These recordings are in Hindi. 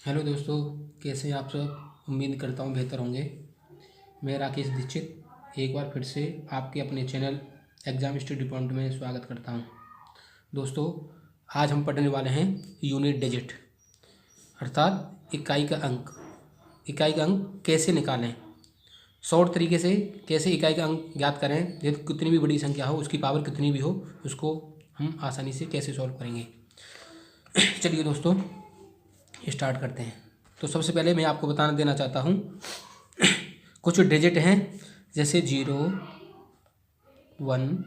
हेलो दोस्तों, कैसे हैं आप सब। उम्मीद करता हूँ बेहतर होंगे। मैं राकेश दीक्षित एक बार फिर से आपके अपने चैनल एग्ज़ाम स्टडी पॉइंट में स्वागत करता हूँ। दोस्तों, आज हम पढ़ने वाले हैं यूनिट डिजिट अर्थात इकाई का अंक। इकाई का अंक कैसे निकालें, शॉर्ट तरीके से कैसे इकाई का अंक ज्ञात करें। यदि कितनी भी बड़ी संख्या हो, उसकी पावर कितनी भी हो, उसको हम आसानी से कैसे सॉल्व करेंगे। चलिए दोस्तों, स्टार्ट करते हैं। तो सबसे पहले मैं आपको बताना देना चाहता हूँ कुछ डिजिट हैं, जैसे 0, 1,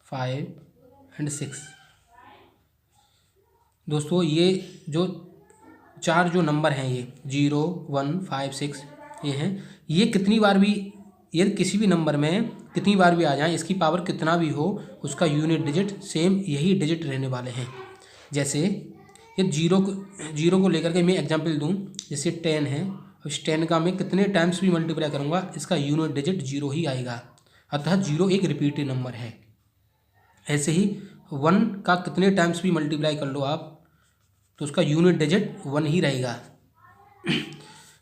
5 एंड 6। दोस्तों, ये जो चार जो नंबर हैं, ये 0, 1, 5, 6 ये हैं। ये कितनी बार भी, ये किसी भी नंबर में कितनी बार भी आ जाए, इसकी पावर कितना भी हो, उसका यूनिट डिजिट सेम यही डिजिट रहने वाले हैं। जैसे ये जीरो को लेकर के मैं एग्जांपल दूं, जैसे 10 है, उस 10 का मैं कितने टाइम्स भी मल्टीप्लाई करूंगा, इसका यूनिट डिजिट 0 ही आएगा। अतः 0 एक रिपीटेड नंबर है। ऐसे ही 1 का कितने टाइम्स भी मल्टीप्लाई कर लो आप, तो उसका यूनिट डिजिट 1 ही रहेगा।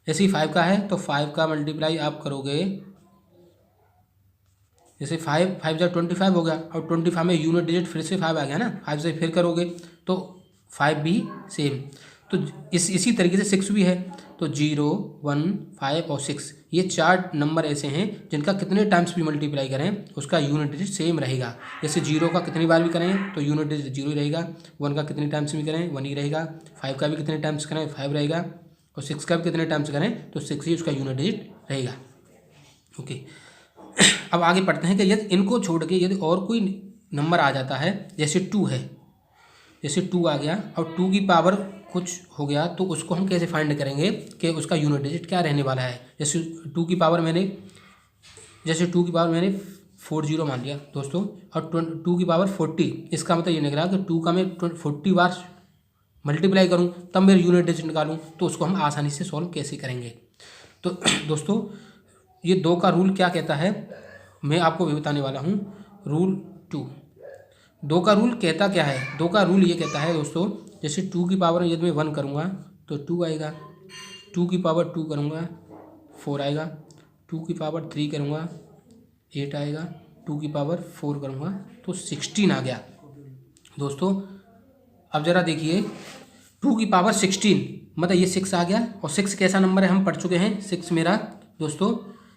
ऐसे ही 5 का है, तो 5 का मल्टीप्लाई आप करोगे, जैसे 5 जा 25 हो गया, और 25 में यूनिट डिजिट फिर से 5 आ गया ना, 5 से फिर करोगे तो 5 भी सेम। तो इसी तरीके से 6 भी है। तो 0, 1, 5 और 6 ये चार नंबर ऐसे हैं जिनका कितने टाइम्स भी मल्टीप्लाई करें, उसका यूनिट डिजिट सेम रहेगा। जैसे 0 का कितनी बार भी करें तो यूनिट डिजिट 0 ही रहेगा, 1 का कितने टाइम्स भी करें 1 ही रहेगा, 5 का भी कितने टाइम्स करें 5 रहेगा, और 6 का भी कितने टाइम्स करें तो 6 ही उसका यूनिट डिजिट रहेगा। ओके, अब आगे पढ़ते हैं कि यदि इनको छोड़ के यदि और कोई नंबर आ जाता है, जैसे 2 है, जैसे 2 आ गया और 2 की पावर कुछ हो गया, तो उसको हम कैसे फाइंड करेंगे कि उसका यूनिट डिजिट क्या रहने वाला है। जैसे 2 की पावर मैंने 40 मान लिया दोस्तों, और 2 की पावर 40, इसका मतलब ये निकला कि 2 का मैं 40 बार मल्टीप्लाई करूँ तब मेरे यूनिट डिजिट निकालूँ, तो उसको हम आसानी से सॉल्व कैसे करेंगे। तो दोस्तों, ये 2 का रूल क्या कहता है, मैं आपको भी बताने वाला हूँ। रूल 2, 2 का रूल कहता क्या है। 2 का रूल ये कहता है दोस्तों, जैसे 2 की पावर यदि मैं 1 करूँगा तो 2 आएगा, 2 की पावर 2 करूँगा 4 आएगा, 2 की पावर 3 करूँगा 8 आएगा, 2 की पावर 4 करूँगा तो 16 आ गया। दोस्तों, अब ज़रा देखिए, 2 की पावर 16 मतलब ये 6 आ गया, और 6 कैसा नंबर है हम पढ़ चुके हैं। 6 मेरा दोस्तों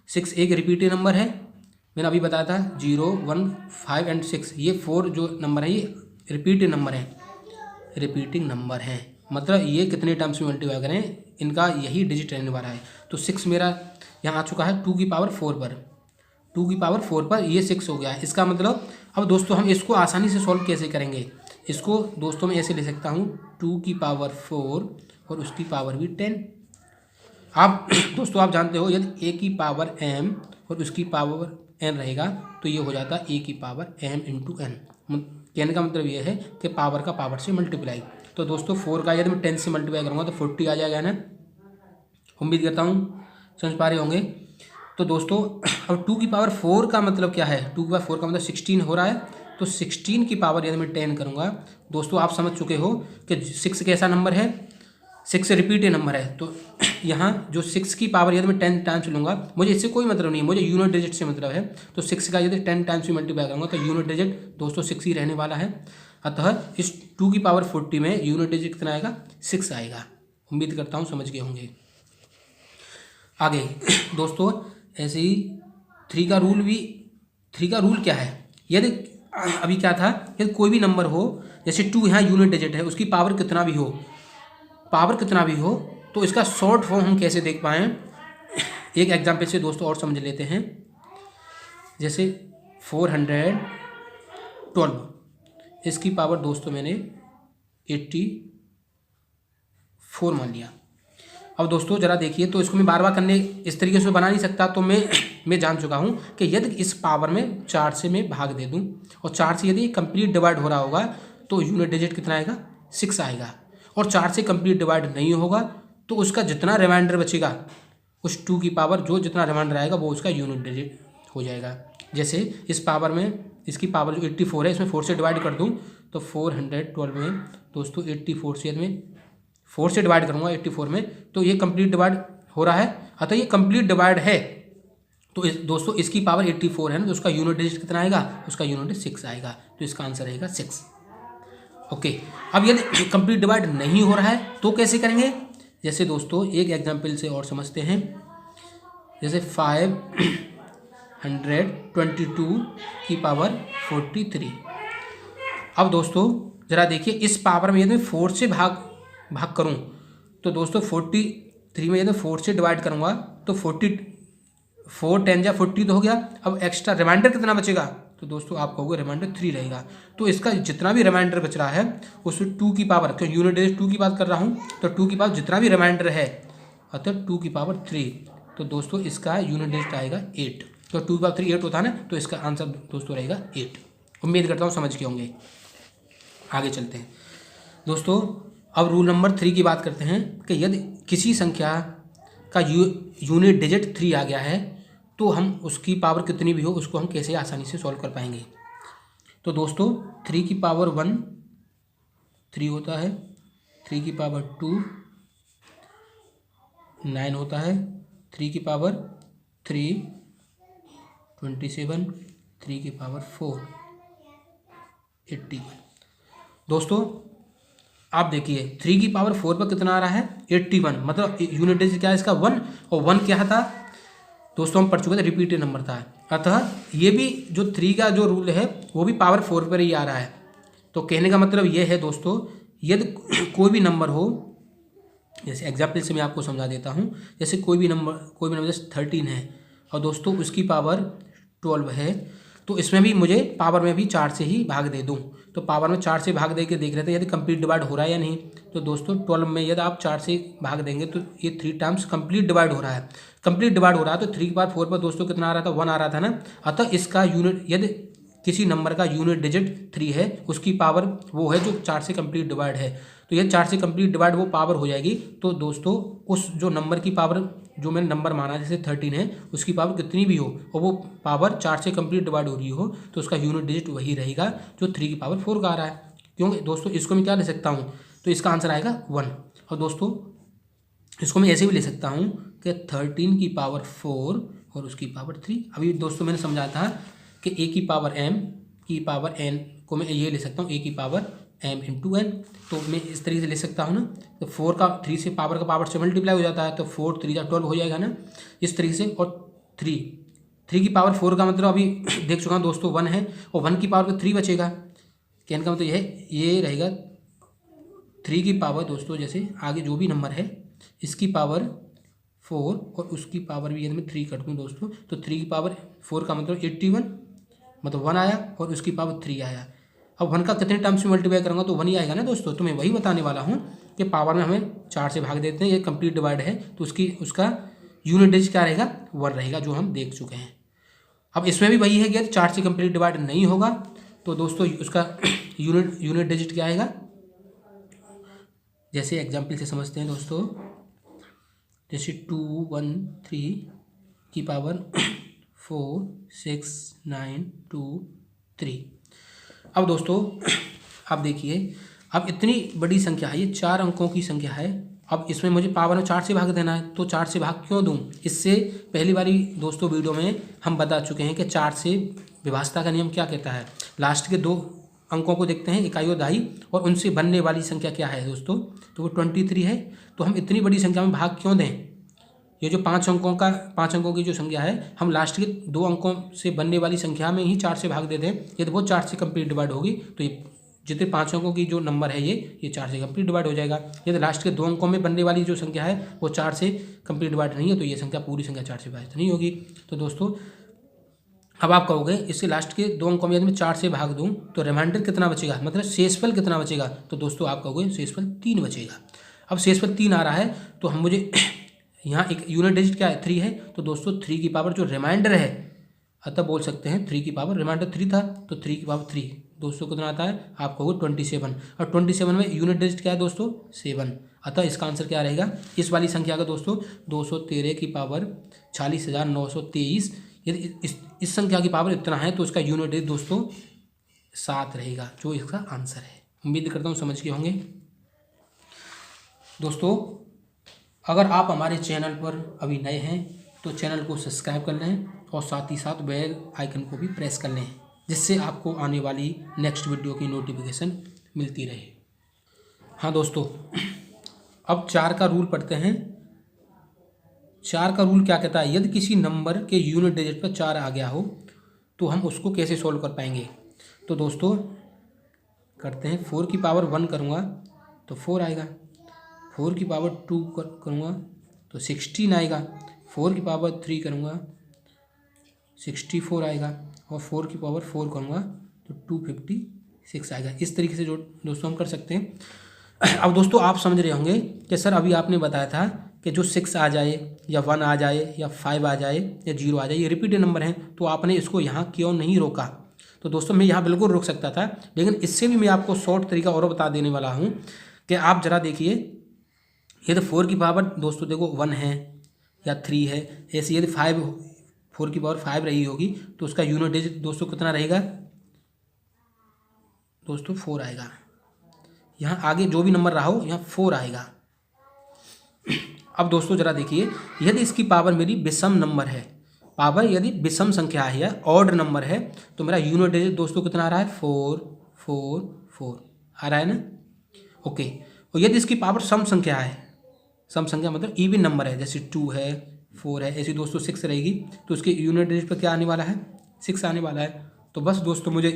6 एक रिपीटेड नंबर है, मैंने अभी बताया था 0, 1, 5 एंड 6। ये 4 जो नंबर है ये रिपीटेड नंबर है, रिपीटिंग नंबर है, मतलब ये कितने टाइम्स में मल्टीप्लाई करें इनका यही डिजिट रहने वाला है। तो 6 मेरा यहाँ आ चुका है 2 की पावर 4 पर, 2 की पावर 4 पर ये 6 हो गया। इसका मतलब अब दोस्तों हम इसको आसानी से सॉल्व कैसे करेंगे। इसको दोस्तों मैं ऐसे ले सकता हूँ, 2 की पावर 4 और उसकी पावर भी 10। आप दोस्तों आप जानते हो, यदि a की पावर m और उसकी पावर n रहेगा तो ये हो जाता है a की पावर m इंटू एन। कहने का मतलब ये है कि पावर का पावर से मल्टीप्लाई। तो दोस्तों 4 का यदि मैं 10 से मल्टीप्लाई करूँगा तो 40 आ जाएगा ना। उम्मीद करता हूँ समझ पा रहे होंगे। तो दोस्तों अब 2 की पावर 4 का मतलब क्या है, 2 की पावर 4 का मतलब 16 हो रहा है। तो 16 की पावर यदि मैं 10 करूँगा, दोस्तों आप समझ चुके हो कि 6 कैसा नंबर है, 6 रिपीटेड नंबर है। तो यहाँ जो 6 की पावर यदि मैं 10 टाइम्स लूँगा, मुझे इससे कोई मतलब नहीं है, मुझे यूनिट डिजिट से मतलब है। तो 6 का यदि 10 टाइम्स भी मल्टीप्लाई करूँगा तो यूनिट डिजिट दोस्तों 6 ही रहने वाला है। अतः इस 2 की पावर 40 में यूनिट डिजिट कितना आएगा, 6 आएगा। उम्मीद करता हूँ समझ गए होंगे। आगे दोस्तों ऐसे ही 3 का रूल क्या है। यदि अभी क्या था, यदि कोई भी नंबर हो, जैसे 2 यहाँ यूनिट डिजिट है, उसकी पावर कितना भी हो, तो इसका शॉर्ट फॉर्म हम कैसे देख पाएँ, एक एग्जाम्पल से दोस्तों और समझ लेते हैं। जैसे 412, इसकी पावर दोस्तों मैंने 84 मान लिया। अब दोस्तों ज़रा देखिए, तो इसको मैं बार बार करने इस तरीके से बना नहीं सकता। तो मैं जान चुका हूँ कि यदि इस पावर में 4 से मैं भाग दे दूँ और 4 से यदि कंप्लीट डिवाइड हो रहा होगा तो यूनिट डिजिट कितना आएगा, 6 आएगा। और 4 से कंप्लीट डिवाइड नहीं होगा तो उसका जितना रिमाइंडर बचेगा, उस 2 की पावर जो जितना रिमाइंडर आएगा वो उसका यूनिट डिजिट हो जाएगा। जैसे इस पावर में इसकी पावर जो 84 है, इसमें 4 से डिवाइड कर दूँ तो 412 में दोस्तों 84 से यदि मैं 4 से डिवाइड करूँगा 84 में, तो ये कंप्लीट डिवाइड हो रहा है, अतः ये कंप्लीट डिवाइड है। तो दोस्तों इसकी पावर 84 है ना, तो उसका यूनिट डिजिट कितना आएगा, उसका यूनिट डिजिट 6 आएगा, तो इसका आंसर रहेगा 6। ओके, अब यदि कंप्लीट डिवाइड नहीं हो रहा है तो कैसे करेंगे, जैसे दोस्तों एक एग्जाम्पल से और समझते हैं। जैसे 522 की पावर 43। अब दोस्तों ज़रा देखिए, इस पावर में यदि मैं 4 से भाग करूं तो दोस्तों 43 में यदि 4 से डिवाइड करूंगा तो 4 10 या 40 तो हो गया। अब एक्स्ट्रा रिमाइंडर कितना बचेगा, तो दोस्तों आप कहोगे रिमाइंडर 3 रहेगा। तो इसका जितना भी रिमाइंडर बच रहा है उसमें 2 की पावर, क्यों यूनिट डिजिट 2 की बात कर रहा हूँ, तो 2 की पावर जितना भी रिमाइंडर है अतः 2 की पावर 3, तो दोस्तों इसका यूनिट डिजिट आएगा 8। तो 2 की पावर 3 8 होता है ना, तो इसका आंसर दोस्तों रहेगा 8। उम्मीद करता हूँ समझ के होंगे। आगे चलते हैं दोस्तों, अब रूल नंबर 3 की बात करते हैं कि यदि किसी संख्या का यूनिट डिजिट 3 आ गया है तो हम उसकी पावर कितनी भी हो उसको हम कैसे आसानी से सॉल्व कर पाएंगे। तो दोस्तों 3 की पावर 1 3 होता है, 3 की पावर 2 9 होता है, 3 की पावर 3 27, 3 की पावर 4 81। दोस्तों आप देखिए 3 की पावर 4 पर कितना आ रहा है 81, मतलब यूनिट डिजिट क्या है इसका 1, और 1 क्या था दोस्तों हम पढ़ चुके थे, रिपीटेड नंबर था। अतः ये भी जो 3 का जो रूल है वो भी पावर 4 पर ही आ रहा है। तो कहने का मतलब ये है दोस्तों, यदि कोई भी नंबर हो, जैसे एग्जाम्पल से मैं आपको समझा देता हूँ, जैसे कोई भी नंबर जैसे 13 है और दोस्तों उसकी पावर 12 है, तो इसमें भी मुझे पावर में भी 4 से ही भाग दे दूँ। तो पावर में 4 से भाग दे के देख रहे थे यदि कंप्लीट डिवाइड हो रहा है या नहीं। तो दोस्तों 12 में यदि आप 4 से भाग देंगे तो ये 3 टाइम्स कंप्लीट डिवाइड हो रहा है। कंप्लीट डिवाइड हो रहा है तो 3 की पावर 4 पर दोस्तों कितना आ रहा था 1 आ रहा था ना। अतः इसका यूनिट, यदि किसी नंबर का यूनिट डिजिट 3 है उसकी पावर वो है जो 4 से कंप्लीट डिवाइड है, तो ये 4 से कंप्लीट डिवाइड वो पावर हो जाएगी। तो दोस्तों उस जो नंबर की पावर जो मैंने नंबर माना जैसे 13 है उसकी पावर कितनी भी हो और वो पावर 4 से कंप्लीट डिवाइड हो रही हो तो उसका यूनिट डिजिट वही रहेगा जो 3 की पावर 4 का आ रहा है। क्योंकि दोस्तों इसको मैं क्या ले सकता हूँ, तो इसका आंसर आएगा 1। और दोस्तों इसको मैं ऐसे भी ले सकता हूँ कि 13 की पावर 4 और उसकी पावर 3। अभी दोस्तों मैंने समझा था कि a की पावर m की पावर n को मैं ये ले सकता हूँ a की पावर m इंटू n, तो मैं इस तरीके से ले सकता हूँ ना। तो 4 का 3 से पावर से मल्टीप्लाई हो जाता है, तो 4 3 या 12 हो जाएगा ना इस तरीके से। और 3 की पावर 4 का मतलब अभी देख चुका हूँ दोस्तों 1 है, और 1 की पावर 3 बचेगा। कहने का मतलब ये रहेगा 3 की पावर दोस्तों जैसे आगे जो भी नंबर है इसकी पावर 4 और उसकी पावर भी यदि मैं 3 कर दूँ दोस्तों, तो 3 की पावर 4 का मतलब 81, मतलब 1 आया और उसकी पावर 3 आया। अब 1 का कितने टर्म्स में मल्टीप्लाई करूँगा तो 1 ही आएगा ना दोस्तों। तो मैं वही बताने वाला हूँ कि पावर में हमें 4 से भाग देते हैं, ये कंप्लीट डिवाइड है तो उसका यूनिट डिजिट क्या रहेगा 1 रहेगा, जो हम देख चुके हैं। अब इसमें भी वही है कि 4 से कंप्लीट डिवाइड नहीं होगा तो दोस्तों उसका यूनिट डिजिट क्या आएगा, जैसे एग्जाम्पल से समझते हैं दोस्तों। जैसे 213 की पावर 4 6 9 2 3। अब दोस्तों आप देखिए, अब इतनी बड़ी संख्या है, ये 4 अंकों की संख्या है। अब इसमें मुझे पावर में 4 से भाग देना है, तो 4 से भाग क्यों दूं, इससे पहली बारी दोस्तों वीडियो में हम बता चुके हैं कि 4 से विभाज्यता का नियम क्या कहता है। लास्ट के 2 अंकों को देखते हैं, इकाई और दहाई, और उनसे बनने वाली संख्या क्या है दोस्तों, तो वो 23 है। तो हम इतनी बड़ी संख्या में भाग क्यों दें, ये जो 5 अंकों की जो संख्या है हम लास्ट के 2 अंकों से बनने वाली संख्या में ही 4 से भाग दे दें। यदि वो 4 से कंप्लीट डिवाइड होगी तो ये जितने 5 अंकों की जो नंबर है ये 4 से कंप्लीट डिवाइड हो जाएगा। यदि लास्ट के 2 अंकों में बनने वाली जो संख्या है वो 4 से कंप्लीट डिवाइड नहीं है तो ये संख्या पूरी संख्या 4 से विभाजित नहीं होगी। तो दोस्तों अब आप कहोगे इससे लास्ट के 2 अंकों में यदि मैं 4 से भाग दूं तो रिमाइंडर कितना बचेगा, मतलब शेषफल कितना बचेगा, तो दोस्तों आप कहोगे शेषफल 3 बचेगा। अब शेषफल 3 आ रहा है तो हम मुझे यहाँ एक यूनिट डिजिट क्या है 3 है, तो दोस्तों 3 की पावर जो रिमाइंडर है, अतः बोल सकते हैं 3 की पावर रिमाइंडर 3 था, तो 3 की पावर 3 दोस्तों कितना आता है, आप कहोगे 27। और 27 में यूनिट डिजिट क्या है दोस्तों 7, अतः इसका आंसर क्या रहेगा इस वाली संख्या का दोस्तों 213 की पावर 40,923। यदि इस संख्या की पावर इतना है तो इसका यूनिट डिजिट दोस्तों 7 रहेगा, जो इसका आंसर है। उम्मीद करता हूँ समझ के होंगे। दोस्तों अगर आप हमारे चैनल पर अभी नए हैं तो चैनल को सब्सक्राइब कर लें और साथ ही साथ बेल आइकन को भी प्रेस कर लें, जिससे आपको आने वाली नेक्स्ट वीडियो की नोटिफिकेशन मिलती रहे। हाँ दोस्तों, अब 4 का रूल पढ़ते हैं। 4 का रूल क्या कहता है? यदि किसी नंबर के यूनिट डिजिट पर 4 आ गया हो तो हम उसको कैसे सॉल्व कर पाएंगे। तो दोस्तों करते हैं। 4 की पावर 1 करूँगा तो 4 आएगा। 4 की पावर 2 करूँगा तो 16 आएगा। 4 की पावर 3 करूँगा 64 आएगा। और 4 की पावर 4 करूँगा तो 256 आएगा। इस तरीके से जो दोस्तों हम कर सकते हैं। अब दोस्तों आप समझ रहे होंगे कि सर अभी आपने बताया था कि जो 6 आ जाए या 1 आ जाए या 5 आ जाए या 0 आ जाए, ये रिपीटेड नंबर हैं, तो आपने इसको यहाँ क्यों नहीं रोका। तो दोस्तों मैं यहाँ बिल्कुल रोक सकता था, लेकिन इससे भी मैं आपको शॉर्ट तरीका और बता देने वाला हूँ कि आप ज़रा देखिए। ये तो 4 की पावर दोस्तों देखो 1 है या 3 है, ऐसे यदि 4 की पावर 5 रही होगी तो उसका यूनिट डिजिट दोस्तों कितना रहेगा दोस्तों? 4 आएगा। यहाँ आगे जो भी नंबर रहा हो यहाँ 4 आएगा। अब दोस्तों ज़रा देखिए, यदि इसकी पावर मेरी विषम नंबर है, पावर यदि विषम संख्या है या ऑड नंबर है, तो मेरा यूनिट डिजिट दोस्तों कितना आ रहा है? 4 4 4 आ रहा है ना। ओके। और यदि इसकी पावर सम संख्या है, सम संख्या मतलब इवन नंबर है, जैसे 2 है 4 है, ऐसी दोस्तों 6 रहेगी, तो उसके यूनिट डिजिट पर क्या आने वाला है? 6 आने वाला है। तो बस दोस्तों मुझे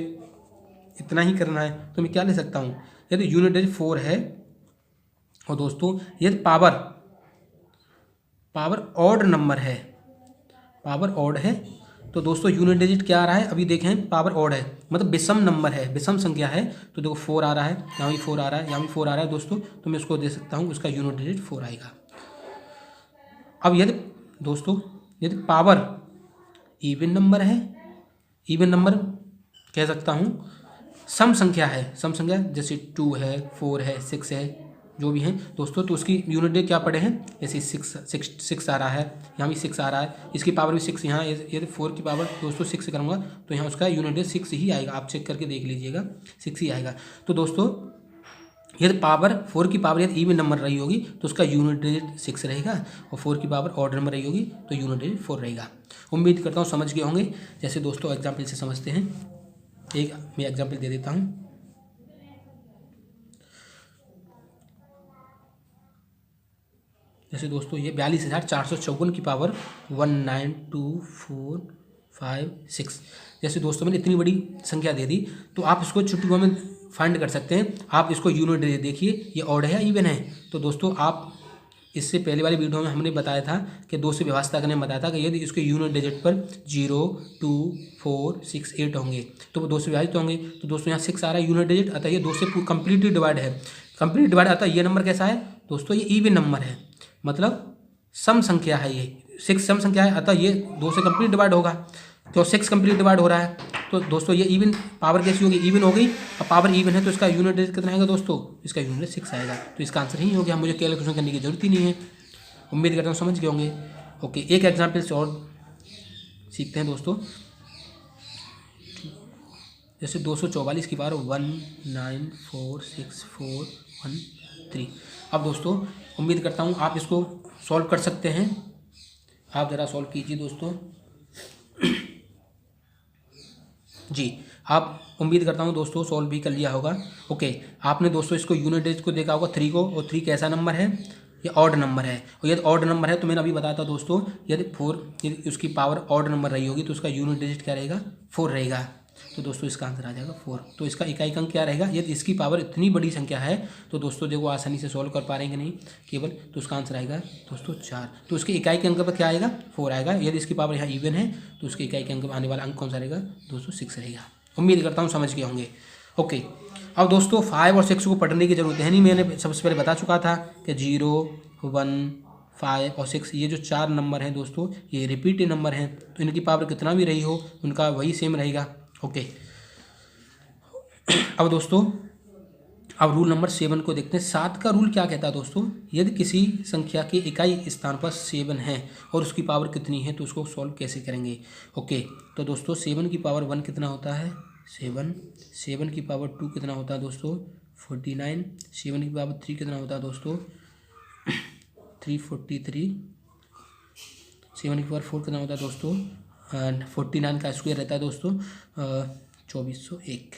इतना ही करना है। तो मैं क्या ले सकता हूँ? यदि यूनिट डिजिट 4 है और दोस्तों यदि पावर ऑड नंबर है, पावर ऑड है, तो दोस्तों यूनिट डिजिट क्या आ रहा है? अभी देखें, पावर ऑड है मतलब विषम नंबर है, विषम संख्या है, तो देखो 4 आ रहा है, यहाँ भी 4 आ रहा है, यहाँ भी 4 आ रहा है दोस्तों, तो मैं उसको दे सकता हूँ, उसका यूनिट डिजिट 4 आएगा। अब यदि दोस्तों यदि पावर इवन नंबर है, इवन नंबर कह सकता हूँ, सम संख्या है, सम संख्या जैसे 2 है 4 है 6 है, जो भी हैं दोस्तों, तो उसकी यूनिट डिजिट क्या पड़े हैं? जैसे 6 आ रहा है, यहाँ भी 6 आ रहा है, इसकी पावर भी 6, यहाँ यदि 4 की पावर दोस्तों 6 करूँगा तो यहाँ उसका यूनिट डिजिट 6 ही आएगा। आप चेक करके देख लीजिएगा, 6 ही आएगा। तो दोस्तों यदि पावर 4 की पावर यदि इवन नंबर रही होगी तो उसका यूनिट डिजिट 6 रहेगा, और 4 की पावर ऑड नंबर रही होगी तो यूनिट डिजिट 4 रहेगा। उम्मीद करता हूँ समझ गए होंगे। जैसे दोस्तों एग्जाम्पल से समझते हैं, एक मैं एग्जाम्पल दे देता हूँ। जैसे दोस्तों ये 42,454 की पावर 19245 जैसे दोस्तों मैंने इतनी बड़ी संख्या दे दी, तो आप इसको चुटकियों में फाइंड कर सकते हैं। आप इसको यूनिट डिजिट देखिए, ये ऑड है या इवन है। तो दोस्तों आप इससे पहले वाली वीडियो में हमने बताया था कि 2 से व्यवस्था करने में बताया था कि यदि इसके यूनिट डिजिट पर 0 2 4 6 8 होंगे तो वो 2 से विभाजित होंगे। तो दोस्तों यहाँ 6 आ रहा है यूनिट डिजिट, अतः ये 2 से कम्प्लीटली डिवाइड है, कंप्लीट डिवाइड। अतः ये नंबर कैसा है दोस्तों? ये इवन नंबर है, मतलब सम संख्या है। ये 6 सम संख्या है, अतः ये 2 से कंप्लीट डिवाइड होगा, तो 6 कंप्लीट डिवाइड हो रहा है। तो दोस्तों ये इवन पावर कैसी होगी? इवन हो गई। अब पावर इवन है तो इसका यूनिट डिजिट कितना आएगा दोस्तों? इसका यूनिट 6 आएगा। तो इसका आंसर ही हो गया, मुझे कैलकुलेशन करने की जरूरत ही नहीं है। उम्मीद करता हूँ समझ गए होंगे। ओके, एक एग्जाम्पल से और सीखते हैं दोस्तों। जैसे 244 की पावर 1946413। अब दोस्तों उम्मीद करता हूँ आप इसको सॉल्व कर सकते हैं। आप ज़रा सॉल्व कीजिए दोस्तों। जी, आप उम्मीद करता हूँ दोस्तों सॉल्व भी कर लिया होगा। ओके, आपने दोस्तों इसको यूनिट डिजिट को देखा होगा 3 को, और 3 कैसा नंबर है? ये ऑड नंबर है। और यदि ऑड नंबर है तो मैंने अभी बताया था दोस्तों, यदि 4 यदि उसकी पावर ऑड नंबर रही होगी तो उसका यूनिट डिजिट क्या रहेगा? 4 रहेगा। तो दोस्तों इसका आंसर आ जाएगा 4। तो इसका इकाई अंक क्या रहेगा? यदि इसकी पावर इतनी बड़ी संख्या है तो दोस्तों देखो आसानी से सॉल्व कर पा रहे हैं कि नहीं केवल, तो उसका आंसर आएगा दोस्तों 4। तो उसके इकाई के अंक पर क्या आएगा? 4 आएगा। यदि इसकी पावर यहाँ इवन है तो उसके इकाई के अंक में आने वाला अंक कौन सा रहेगा दोस्तों? 6 रहेगा। उम्मीद करता हूँ समझ गए होंगे। ओके, अब दोस्तों 5 और 6 को पढ़ने की जरूरत है नहीं, मैंने सबसे पहले बता चुका था कि 0 1 5 और 6 ये जो 4 नंबर हैं दोस्तों ये रिपीटेड नंबर हैं, तो इनकी पावर कितना भी रही हो उनका वही सेम रहेगा। ओके, अब दोस्तों अब रूल नंबर 7 को देखते हैं। 7 का रूल क्या कहता है दोस्तों? यदि किसी संख्या के इकाई स्थान पर 7 है और उसकी पावर कितनी है तो उसको सॉल्व कैसे करेंगे। ओके, तो दोस्तों 7 की पावर 1 कितना होता है? 7 7 की पावर 2 कितना होता है दोस्तों? 49 7 की पावर 3 कितना होता है दोस्तों? 343। 7 की पावर 4 कितना होता है दोस्तों, 49 का स्क्वायर रहता है दोस्तों 2401।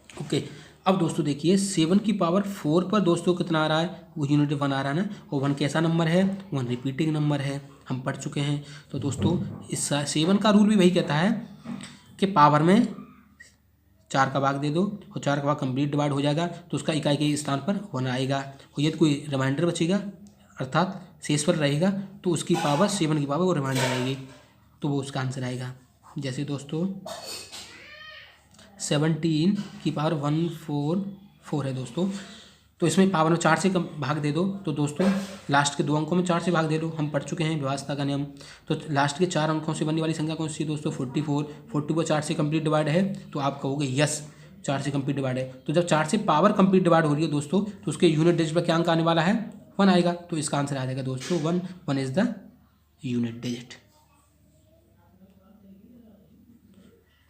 ओके, अब दोस्तों देखिए 7 की पावर 4 पर दोस्तों कितना आ रहा है, वो यूनिट 1 आ रहा है ना, और 1 कैसा नंबर है, 1 रिपीटिंग नंबर है, हम पढ़ चुके हैं। तो दोस्तों इस 7 का रूल भी वही कहता है कि पावर में 4 का भाग दे दो और 4 का भाग कंप्लीट डिवाइड हो जाएगा तो उसका इकाई के स्थान पर 1 आएगा, और यदि कोई रिमाइंडर बचेगा अर्थात शेष पर रहेगा तो उसकी पावर 7 की पावर वो रिमाइंडर आएगी, तो वो उसका आंसर आएगा। जैसे दोस्तों 17 की पावर 144 है दोस्तों, तो इसमें पावर में 4 से कम भाग दे दो तो दोस्तों लास्ट के 2 अंकों में 4 से भाग दे दो, हम पढ़ चुके हैं व्यवस्था का नियम। तो लास्ट के 4 अंकों से बनने वाली संख्या कौन सी है दोस्तों, 44। 44 4 से कंप्लीट डिवाइड है तो आप कहोगे यस 4 से कंप्लीट डिवाइड है। तो जब 4 से पावर कंप्लीट डिवाइड हो रही है दोस्तों तो उसके यूनिट डिजिट पर क्या अंक आने वाला है, 1 आएगा, तो इसका आंसर आ जाएगा दोस्तों 1। 1 इज द यूनिट डिजिट।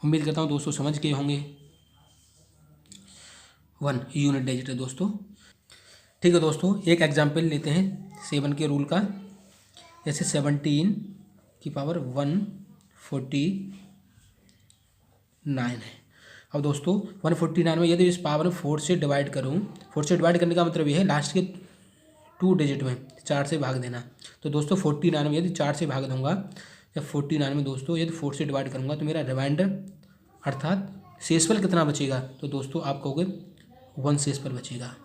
उम्मीद करता हूँ दोस्तों समझ गए होंगे, 1 यूनिट डिजिट है दोस्तों। ठीक है दोस्तों, एक एग्जाम्पल लेते हैं 7 के रूल का। जैसे 17 की पावर 149 है। अब दोस्तों 149 में यदि इस पावर 4 से डिवाइड करूँ, 4 से डिवाइड करने का मतलब ये है लास्ट के 2 डिजिट में 4 से भाग देना। तो दोस्तों 49 में यदि 4 से भाग दूंगा, या 49 में दोस्तों यदि 4 से डिवाइड करूँगा तो मेरा रिमाइंडर अर्थात शेषफल कितना बचेगा, तो दोस्तों आप कहोगे 1 शेषफल बचेगा।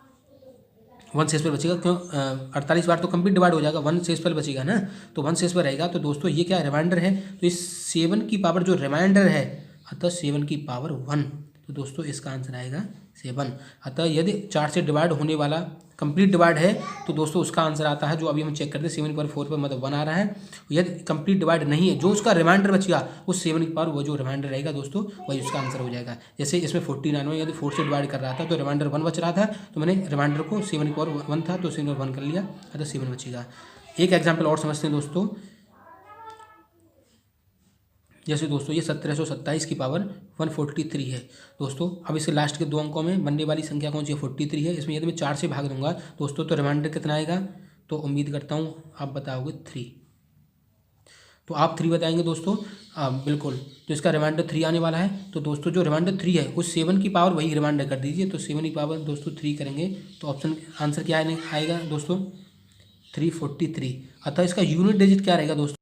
1 शेषफल बचेगा क्यों, 48 बार तो कंप्लीट डिवाइड हो जाएगा, 1 शेषफल बचेगा ना, तो 1 शेषफल रहेगा। तो दोस्तों ये क्या रिमाइंडर है, तो इस 7 की पावर जो रिमाइंडर है अतः 7 की पावर 1, तो दोस्तों इसका आंसर आएगा 7। अतः यदि 4 से डिवाइड होने वाला कंप्लीट डिवाइड है तो दोस्तों उसका आंसर आता है, जो अभी हम चेक करते हैं 7 की पावर 4 पर मतलब 1 आ रहा है। यदि कंप्लीट डिवाइड नहीं है, जो उसका रिमाइंडर बचेगा उस 7 की पावर वो जो रिमाइंडर रहेगा दोस्तों वही उसका आंसर हो जाएगा। जैसे इसमें 49 में यदि 4 से डिवाइड कर रहा था तो रिमाइंडर 1 बच रहा था, तो मैंने रिमाइंडर को 7 की पावर 1 था तो 7 1 कर लिया, अतः 7 बचेगा। एक एग्जाम्पल और समझते हैं दोस्तों। जैसे दोस्तों ये 1727 की पावर 143 है दोस्तों। अब इसे लास्ट के 2 अंकों में बनने वाली संख्या कौन सी है, 43 है। इसमें यदि मैं 4 से भाग दूंगा दोस्तों तो रिमाइंडर कितना आएगा, तो उम्मीद करता हूँ आप बताओगे 3। तो आप 3 बताएंगे दोस्तों, बिल्कुल, तो इसका रिमाइंडर 3 आने वाला है। तो दोस्तों जो रिमाइंडर 3 है उस 7 की पावर वही रिमाइंडर कर दीजिए, तो 7 की पावर दोस्तों 3 करेंगे तो ऑप्शन आंसर क्या आएगा दोस्तों 343। अतः इसका यूनिट डिजिट क्या रहेगा दोस्तों।